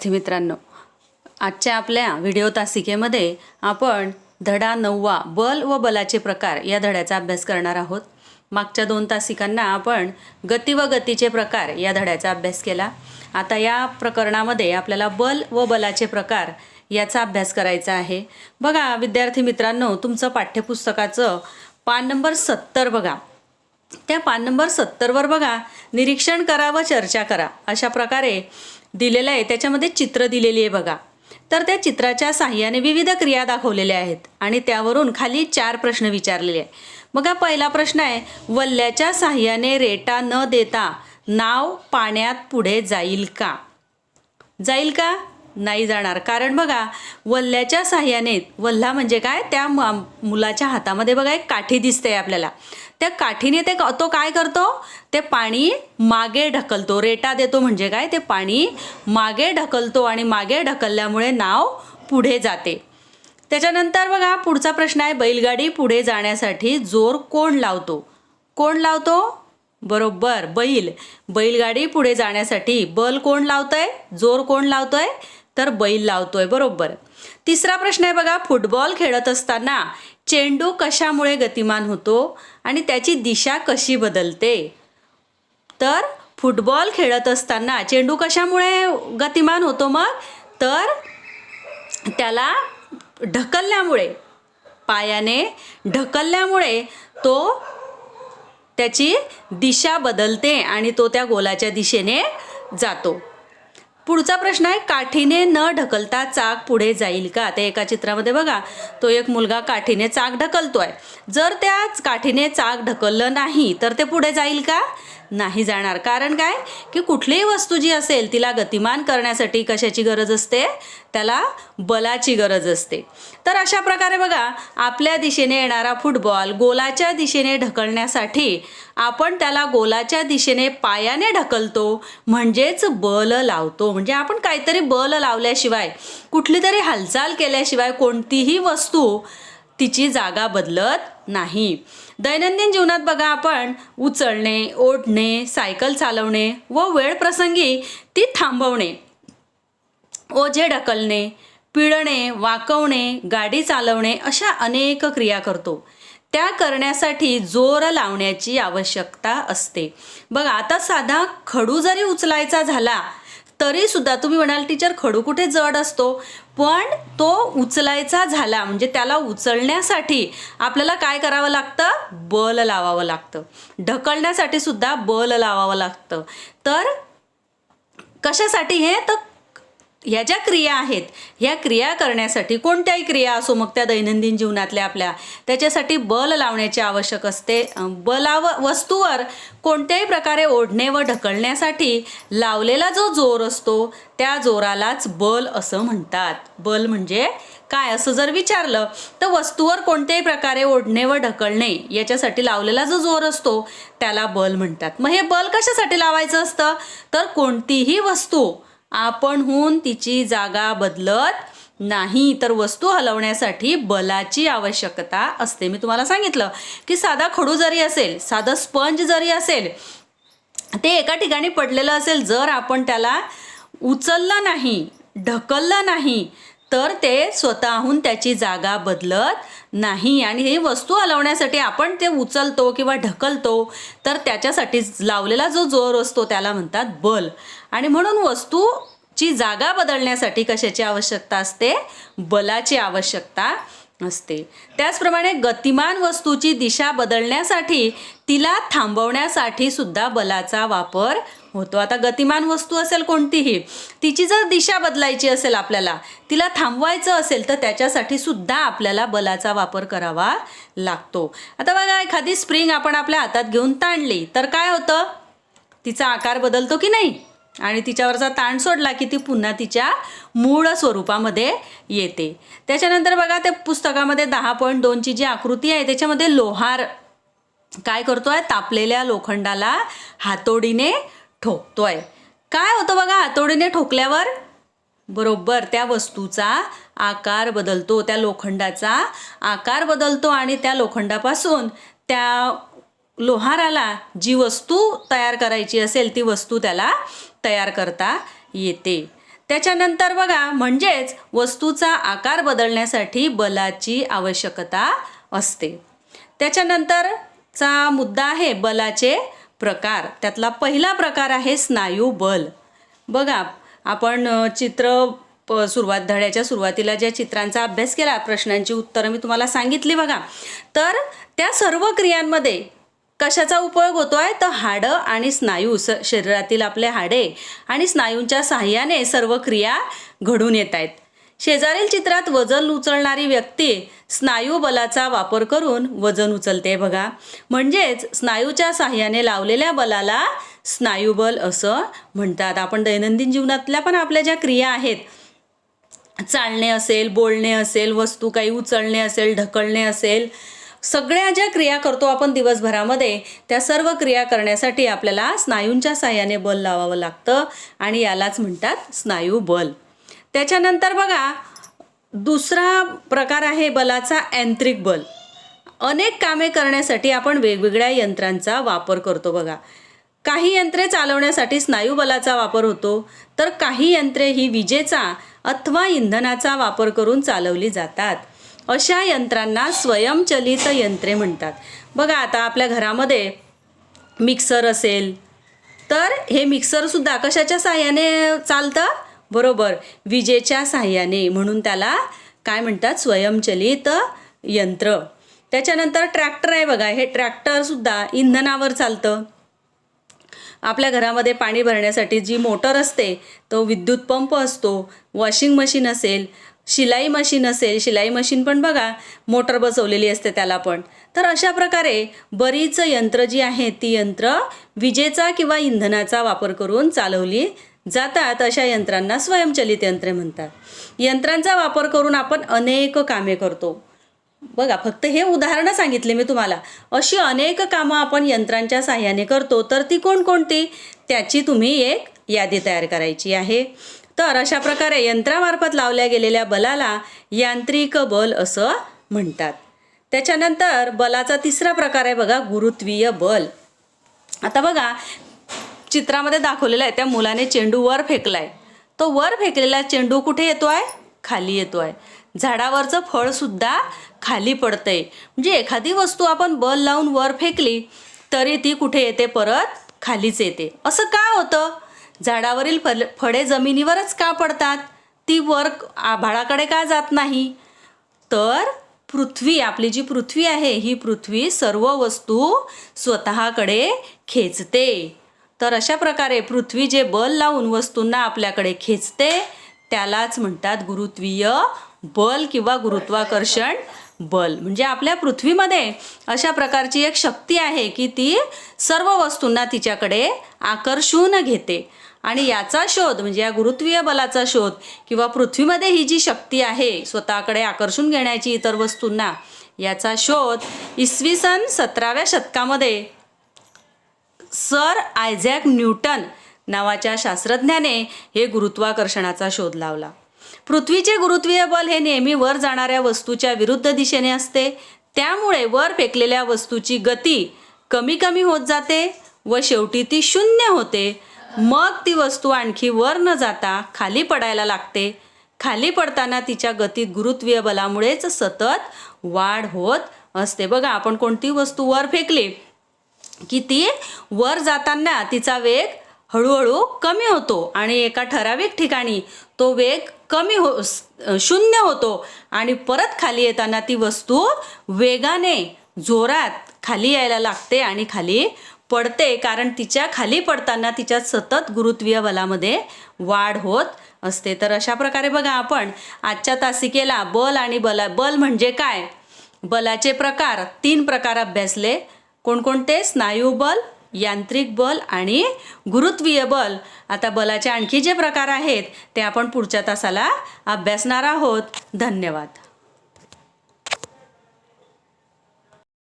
विद्यार्थी मित्रांनो, आजच्या आपल्या व्हिडिओ तासिकेमध्ये आपण धडा 9वा बल व बलाचे प्रकार या धड्याचा अभ्यास करणार आहोत। मागच्या 2 तासिकांना आपण गती व गतीचे प्रकार या धड्याचा अभ्यास केला। आता या प्रकरणामध्ये आपल्याला बल व बलाचे प्रकार याचा अभ्यास करायचा आहे। बघा विद्यार्थी मित्रांनो, तुमचं पाठ्यपुस्तकाचं पान नंबर 70 बघा। त्या पान नंबर 70 वर बघा, निरीक्षण करा व चर्चा करा अशा प्रकारे दिलेलं आहे। त्याच्यामध्ये चित्र दिलेली आहे बघा। तर त्या चित्राच्या साहाय्याने विविध क्रिया दाखवलेल्या आहेत आणि त्यावरून खाली 4 प्रश्न विचारलेले आहे। बघा, पहिला प्रश्न आहे, वल्ल्याच्या साहाय्याने रेटा न देता नाव पाण्यात पुढे जाईल का? जाईल का? नाही जाणार। कारण बघा, वल्ल्याच्या साहाय्याने, वल्हा म्हणजे काय, त्या मुलाच्या हातामध्ये बघा एक काठी दिसते आपल्याला। त्या काठीने तो काय करतो, ते पाणी मागे ढकलतो। रेटा देतो म्हणजे काय, ते पाणी मागे ढकलतो आणि मागे ढकलल्यामुळे नाव पुढे जाते। त्याच्यानंतर बघा पुढचा प्रश्न आहे, बैलगाडी पुढे जाण्यासाठी जोर कोण लावतो? कोण लावतो? बरोबर, बैल। बैलगाडी पुढे जाण्यासाठी बल कोण लावतोय, जोर कोण लावतोय, तर बैल लावतोय, बरोबर। तिसरा प्रश्न आहे बघा, फुटबॉल खेळत असताना चेंडू कशामुळे गतिमान होतो आणि त्याची दिशा कशी बदलते? तर फुटबॉल खेळत असताना चेंडू कशामुळे गतिमान होतो? मग तर त्याला ढकलल्यामुळे, पायाने ढकलल्यामुळे तो त्याची दिशा बदलते आणि तो त्या गोलाच्या दिशेने जातो। पुढचा प्रश्न आहे, काठीने न ढकलता चाक पुढे जाईल का? ते एका चित्रामध्ये बघा, तो एक मुलगा काठीने चाक ढकलतोय। जर त्या काठीने चाक ढकललं नाही तर ते पुढे जाईल का? नाही जाणार। कारण काय, की कुठलीही वस्तू जी असेल तिला गतिमान करण्यासाठी कशाची गरज असते? त्याला बलाची गरज असते। तर अशा प्रकारे बघा, आपल्या दिशेने येणारा फुटबॉल गोलाच्या दिशेने ढकलण्यासाठी आपण त्याला गोलाच्या दिशेने पायाने ढकलतो, म्हणजेच बल लावतो। म्हणजे आपण काहीतरी बल लावल्याशिवाय, कुठली तरी हालचाल केल्याशिवाय कोणतीही वस्तू तिची जागा बदलत नाही। दैनंदिन जीवनात बघा, आपण उचलणे, ओढणे, सायकल चालवणे व वेळ प्रसंगी ती थांबवणे, ओझे ढकलणे, पिळणे, वाकवणे, गाडी चालवणे अशा अनेक क्रिया करतो। त्या करण्यासाठी जोर लावण्याची आवश्यकता असते। बघा, आता साधा खडू जरी उचलायचा झाला तरी सुद्धा तुम्ही म्हणाल, टीचर खडू कुठे जड असतो, पण तो उचलायचा झाला म्हणजे त्याला उचलण्यासाठी आपल्याला काय करावं लागतं? बल लावावं लागतं। ढकलण्यासाठी सुद्धा बल लावावं लागतं। तर कशासाठी हे? तर ह्या ज्या क्रिया आहेत, ह्या क्रिया करण्यासाठी, कोणत्याही क्रिया असो मग त्या दैनंदिन जीवनातल्या आपल्या, त्याच्यासाठी बल लावण्याची आवश्यक असते। वस्तूवर कोणत्याही प्रकारे ओढणे व ढकलण्यासाठी लावलेला जो जोर असतो त्या जोरालाच बल असं म्हणतात। बल म्हणजे काय असं जर विचारलं तर वस्तूवर कोणत्याही प्रकारे ओढणे व ढकलणे याच्यासाठी लावलेला जो जोर असतो त्याला बल म्हणतात। मग हे बल कशासाठी लावायचं असतं? तर कोणतीही वस्तू आपणहून तिची जागा बदलत नाही, तर वस्तू हलवण्यासाठी बलाची आवश्यकता असते। मी तुम्हाला सांगितलं की साधा खडू जरी असेल, साधा स्पंज जरी असेल, ते एका ठिकाणी पडलेलं असेल, जर आपण त्याला उचललं नाही, ढकललं नाही तर ते स्वतःहून त्याची जागा बदलत नाही। आणि ही वस्तू हलवण्यासाठी आपण ते उचलतो किंवा ढकलतो, तर त्याच्यासाठी लावलेला जो जोर असतो त्याला म्हणतात बल। आणि म्हणून वस्तूची जागा बदलण्यासाठी कशाची आवश्यकता असते? बलाची आवश्यकता असते। त्याचप्रमाणे गतिमान वस्तूची दिशा बदलण्यासाठी, तिला थांबवण्यासाठी सुद्धा बलाचा वापर होतो। आता गतिमान वस्तू असेल कोणतीही, तिची जर दिशा बदलायची असेल, आपल्याला तिला थांबवायचं असेल, तर त्याच्यासाठी सुद्धा आपल्याला बलाचा वापर करावा लागतो। आता बघा, एखादी स्प्रिंग आपण आपल्या हातात घेऊन ताणली तर काय होतं? तिचा आकार बदलतो की नाही? आणि तिच्यावरचा ताण सोडला की ती पुन्हा तिच्या मूळ स्वरूपामध्ये येते। त्याच्यानंतर बघा, त्या पुस्तकामध्ये 10.2ची जी आकृती आहे त्याच्यामध्ये लोहार काय करतोय? तापलेल्या लोखंडाला हातोडीने ठोकतोय। काय होतं बघा हातोडीने ठोकल्यावर? बरोबर, त्या वस्तूचा आकार बदलतो, त्या लोखंडाचा आकार बदलतो आणि त्या लोखंडापासून त्या लोहाराला जी वस्तू तयार करायची असेल ती वस्तू त्याला तयार करता येते। त्याच्यानंतर बघा, म्हणजेच वस्तूचा आकार बदलण्यासाठी बलाची आवश्यकता असते. त्याच्यानंतरचा मुद्दा आहे बलाचे प्रकार. त्यातला पहिला प्रकार आहे स्नायू बल. बघा, आपण धड्याच्या सुरुवातीला ज्या चित्रांचा अभ्यास केला, प्रश्नांची उत्तरं मी तुम्हाला सांगितली बघा. तर त्या सर्व क्रियांमध्ये कशाचा उपयोग होतो आहे, तर हाडं आणि स्नायू, शरीरातील आपले हाडे आणि स्नायूंच्या साहाय्याने सर्व क्रिया घडून येत आहेत. शेजारील चित्रात वजन उचलणारी व्यक्ती स्नायू बलाचा वापर करून वजन उचलते बघा. म्हणजेच स्नायूच्या साहाय्याने लावलेल्या बलाला स्नायूबल असं म्हणतात. आपण दैनंदिन जीवनातल्या पण आपल्या ज्या क्रिया आहेत, चालणे असेल, बोलणे असेल, वस्तू काही उचलणे असेल, ढकलणे असेल, सगळ्या ज्या क्रिया करतो आपण दिवसभरामध्ये, त्या सर्व क्रिया करण्यासाठी आपल्याला स्नायूंच्या साहाय्याने बल लावावं लागतं आणि यालाच म्हणतात स्नायू बल. त्याच्यानंतर बघा, दुसरा प्रकार आहे बलाचा यांत्रिक बल. अनेक कामे करण्यासाठी आपण वेगवेगळ्या यंत्रांचा वापर करतो बघा. काही यंत्रे चालवण्यासाठी स्नायू बलाचा वापर होतो, तर काही यंत्रे ही विजेचा अथवा इंधनाचा वापर करून चालवली जातात. अशा यंत्रांना स्वयंचलित यंत्रे म्हणतात. बघा, आता आपल्या घरामध्ये मिक्सर असेल, तर हे मिक्सरसुद्धा कशाच्या साहाय्याने चालतं? बरोबर, विजेच्या साहाय्याने. म्हणून त्याला काय म्हणतात? स्वयंचलित यंत्र. त्याच्यानंतर ट्रॅक्टर आहे बघा. हे ट्रॅक्टरसुद्धा इंधनावर चालतं. आपल्या घरामध्ये पाणी भरण्यासाठी जी मोटर असते, तो विद्युत पंप असतो. वॉशिंग मशीन असेल, शिलाई मशीन असेल, शिलाई मशीन पण बघा मोटर बसवलेली असते त्याला पण. तर अशा प्रकारे बरीच यंत्र जी आहेत, ती यंत्र विजेचा किंवा इंधनाचा वापर करून चालवली जातात. अशा यंत्रांना स्वयंचलित यंत्रे म्हणतात. यंत्रांचा वापर करून आपण अनेक कामे करतो बघा. फक्त हे उदाहरणं सांगितले मी तुम्हाला. अशी अनेक कामं आपण यंत्रांच्या साहाय्याने करतो. तर ती कोणकोणती, त्याची तुम्ही एक यादी तयार करायची आहे. तर अशा प्रकारे यंत्रामार्फत लावल्या गेलेल्या बलाला यांत्रिक बल असं म्हणतात. त्याच्यानंतर बलाचा तिसरा प्रकार आहे बघा, गुरुत्वीय बल. आता बघा, चित्रामध्ये दाखवलेला आहे, त्या मुलाने चेंडू वर फेकलाय. तो वर फेकलेला चेंडू कुठे येतो आहे? खाली येतो आहे. झाडावरचं फळसुद्धा खाली पडतंय. म्हणजे एखादी वस्तू आपण बल लावून वर फेकली तरी ती कुठे येते? परत खालीच येते. असं का होतं? झाडावरील फळे जमिनीवरच का पडतात? ती वर आभाळाकडे का जात नाही? तर पृथ्वी, आपली जी पृथ्वी आहे, ही पृथ्वी सर्व वस्तू स्वतःकडे खेचते. तर अशा प्रकारे पृथ्वी जे बल लावून वस्तूंना आपल्याकडे खेचते, त्यालाच म्हणतात गुरुत्वीय बल किंवा गुरुत्वाकर्षण बल. म्हणजे आपल्या पृथ्वीमध्ये अशा प्रकारची एक शक्ती आहे की ती सर्व वस्तूंना तिच्याकडे आकर्षून घेते. आणि याचा शोध, म्हणजे या गुरुत्वीय बलाचा शोध किंवा पृथ्वीमध्ये ही जी शक्ती आहे स्वतःकडे आकर्षून घेण्याची इतर वस्तूंना, याचा शोध इसवी सन 17व्या शतकामध्ये सर आयझॅक न्यूटन नावाच्या शास्त्रज्ञाने हे गुरुत्वाकर्षणाचा शोध लावला. पृथ्वीचे गुरुत्वीय बल हे नेहमी वर जाणाऱ्या वस्तूच्या विरुद्ध दिशेने असते. त्यामुळे वर फेकलेल्या वस्तूची गती कमी कमी होत जाते व शेवटी ती शून्य होते. मग ती वस्तू आणखी वर न जाता खाली पडायला लागते. खाली पडताना तिच्या गतीत गुरुत्वीय बलामुळेच सतत वाढ होत असते. बघा, आपण कोणती वस्तू वर फेकली की ती वर जाताना तिचा वेग हळूहळू कमी होतो आणि एका ठराविक ठिकाणी तो वेग शून्य होतो आणि परत खाली येताना ती वस्तू वेगाने जोरात खाली यायला लागते आणि खाली पडते, कारण तिच्या खाली पडताना तिच्या सतत गुरुत्वीय बलामध्ये वाढ होत असते. तर अशा प्रकारे बघा, आपण आजच्या तासिकेला बल आणि बल म्हणजे काय, बलाचे प्रकार, 3 प्रकार अभ्यासले. कोणकोणते? स्नायू बल, यांत्रिक बल आणि गुरुत्वीय बल. आता बलाचे आणखी जे प्रकार आहेत ते आपण पुढच्या तासाला अभ्यासणार आहोत. धन्यवाद.